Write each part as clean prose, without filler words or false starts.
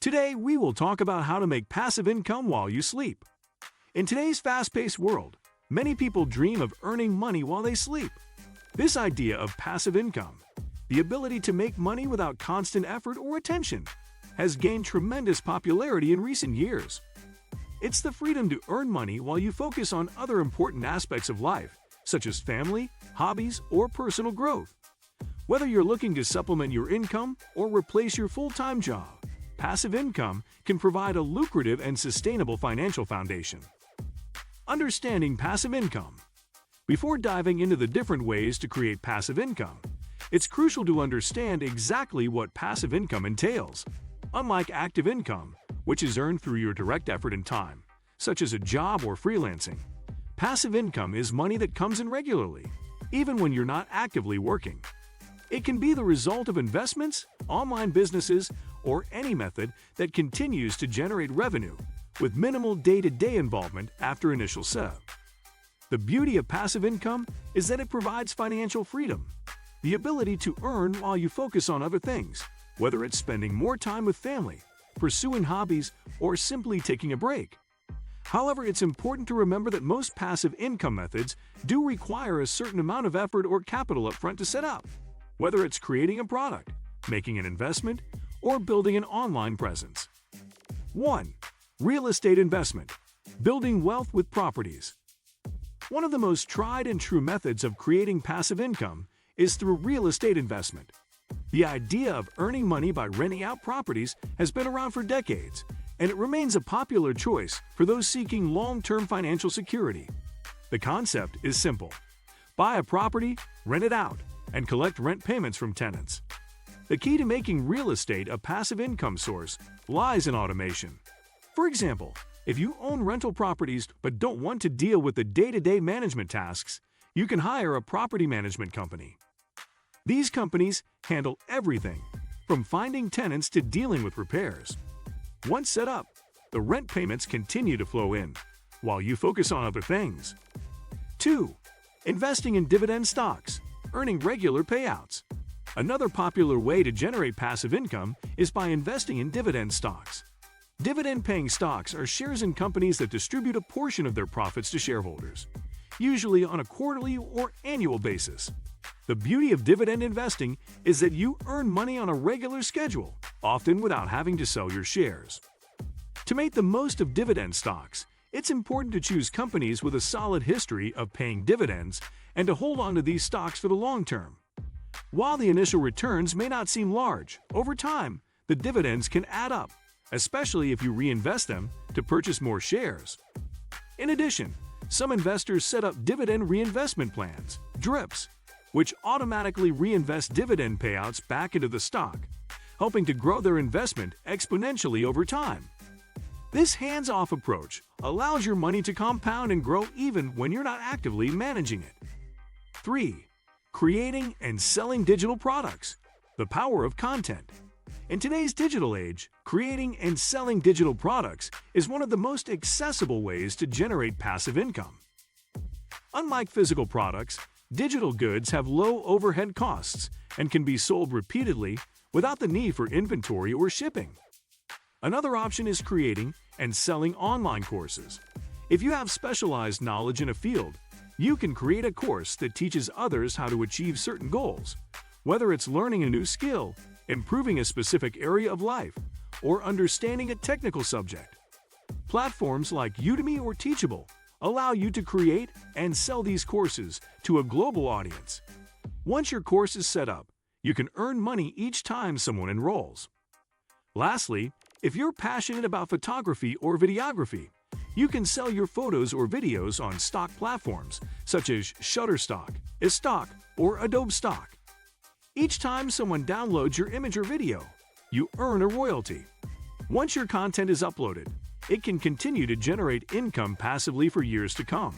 Today, we will talk about how to make passive income while you sleep. In today's fast-paced world, many people dream of earning money while they sleep. This idea of passive income, the ability to make money without constant effort or attention, has gained tremendous popularity in recent years. It's the freedom to earn money while you focus on other important aspects of life, such as family, hobbies, or personal growth. Whether you're looking to supplement your income or replace your full-time job, passive income can provide a lucrative and sustainable financial foundation. Understanding passive income. Before diving into the different ways to create passive income, it's crucial to understand exactly what passive income entails. Unlike active income, which is earned through your direct effort and time, such as a job or freelancing, passive income is money that comes in regularly, even when you're not actively working. It can be the result of investments, online businesses, or any method that continues to generate revenue with minimal day-to-day involvement after initial setup. The beauty of passive income is that it provides financial freedom, the ability to earn while you focus on other things, whether it's spending more time with family, pursuing hobbies, or simply taking a break. However, it's important to remember that most passive income methods do require a certain amount of effort or capital upfront to set up, whether it's creating a product, making an investment, or building an online presence. 1. Real estate investment. Building wealth with properties. One of the most tried and true methods of creating passive income is through real estate investment. The idea of earning money by renting out properties has been around for decades, and it remains a popular choice for those seeking long-term financial security. The concept is simple. Buy a property, rent it out, and collect rent payments from tenants. The key to making real estate a passive income source lies in automation. For example, if you own rental properties but don't want to deal with the day-to-day management tasks, you can hire a property management company. These companies handle everything, from finding tenants to dealing with repairs. Once set up, the rent payments continue to flow in, while you focus on other things. 2. Investing in dividend stocks, earning regular payouts. Another popular way to generate passive income is by investing in dividend stocks. Dividend-paying stocks are shares in companies that distribute a portion of their profits to shareholders, usually on a quarterly or annual basis. The beauty of dividend investing is that you earn money on a regular schedule, often without having to sell your shares. To make the most of dividend stocks, it's important to choose companies with a solid history of paying dividends and to hold on to these stocks for the long term. While the initial returns may not seem large, over time, the dividends can add up, especially if you reinvest them to purchase more shares. In addition, some investors set up dividend reinvestment plans, DRIPs, which automatically reinvest dividend payouts back into the stock, helping to grow their investment exponentially over time. This hands-off approach allows your money to compound and grow even when you're not actively managing it. 3. Creating and selling digital products. The power of content. In today's digital age, creating and selling digital products is one of the most accessible ways to generate passive income. Unlike physical products, digital goods have low overhead costs and can be sold repeatedly without the need for inventory or shipping. Another option is creating and selling online courses. If you have specialized knowledge in a field, you can create a course that teaches others how to achieve certain goals, whether it's learning a new skill, improving a specific area of life, or understanding a technical subject. Platforms like Udemy or Teachable allow you to create and sell these courses to a global audience. Once your course is set up, you can earn money each time someone enrolls. Lastly, if you're passionate about photography or videography, you can sell your photos or videos on stock platforms such as Shutterstock, iStock, or Adobe Stock. Each time someone downloads your image or video, you earn a royalty. Once your content is uploaded, it can continue to generate income passively for years to come.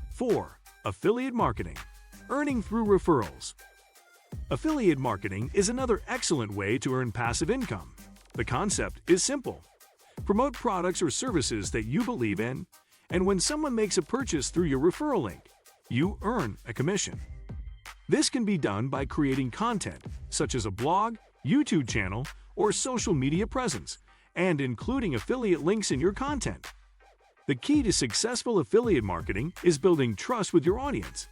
4. Affiliate marketing. Earning through referrals. Affiliate marketing is another excellent way to earn passive income. The concept is simple. Promote products or services that you believe in, and when someone makes a purchase through your referral link, you earn a commission. This can be done by creating content, such as a blog, YouTube channel, or social media presence, and including affiliate links in your content. The key to successful affiliate marketing is building trust with your audience.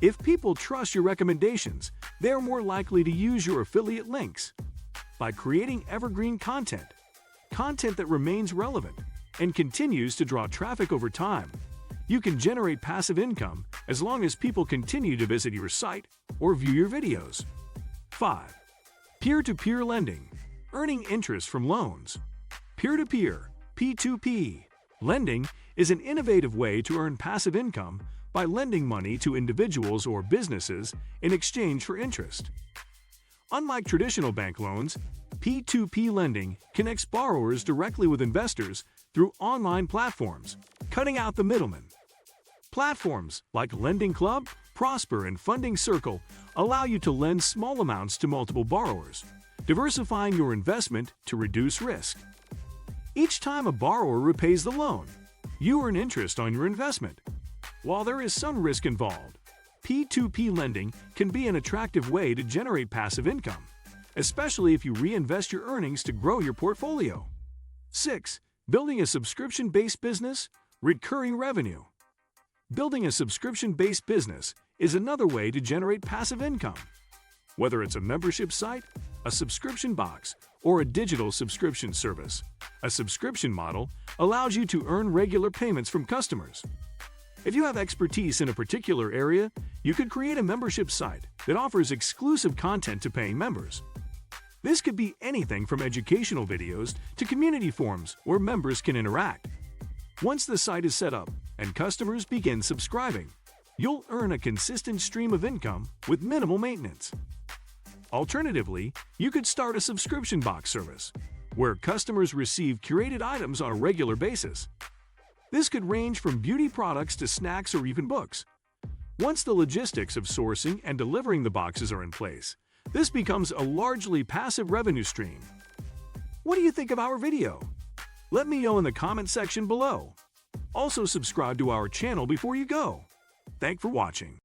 If people trust your recommendations, they are more likely to use your affiliate links. By creating evergreen content that remains relevant and continues to draw traffic over time, you can generate passive income as long as people continue to visit your site or view your videos. 5. Peer-to-peer lending, earning interest from loans. Peer-to-peer, P2P, lending is an innovative way to earn passive income by lending money to individuals or businesses in exchange for interest. Unlike traditional bank loans, P2P lending connects borrowers directly with investors through online platforms, cutting out the middleman. Platforms like Lending Club, Prosper, and Funding Circle allow you to lend small amounts to multiple borrowers, diversifying your investment to reduce risk. Each time a borrower repays the loan, you earn interest on your investment. While there is some risk involved, P2P lending can be an attractive way to generate passive income, especially if you reinvest your earnings to grow your portfolio. 6. Building a subscription-based business, recurring revenue. Building a subscription-based business is another way to generate passive income. Whether it's a membership site, a subscription box, or a digital subscription service, a subscription model allows you to earn regular payments from customers. If you have expertise in a particular area, you could create a membership site that offers exclusive content to paying members. This could be anything from educational videos to community forums where members can interact. Once the site is set up and customers begin subscribing, you'll earn a consistent stream of income with minimal maintenance. Alternatively, you could start a subscription box service, where customers receive curated items on a regular basis. This could range from beauty products to snacks or even books. Once the logistics of sourcing and delivering the boxes are in place, this becomes a largely passive revenue stream. What do you think of our video? Let me know in the comment section below. Also subscribe to our channel before you go. Thanks for watching.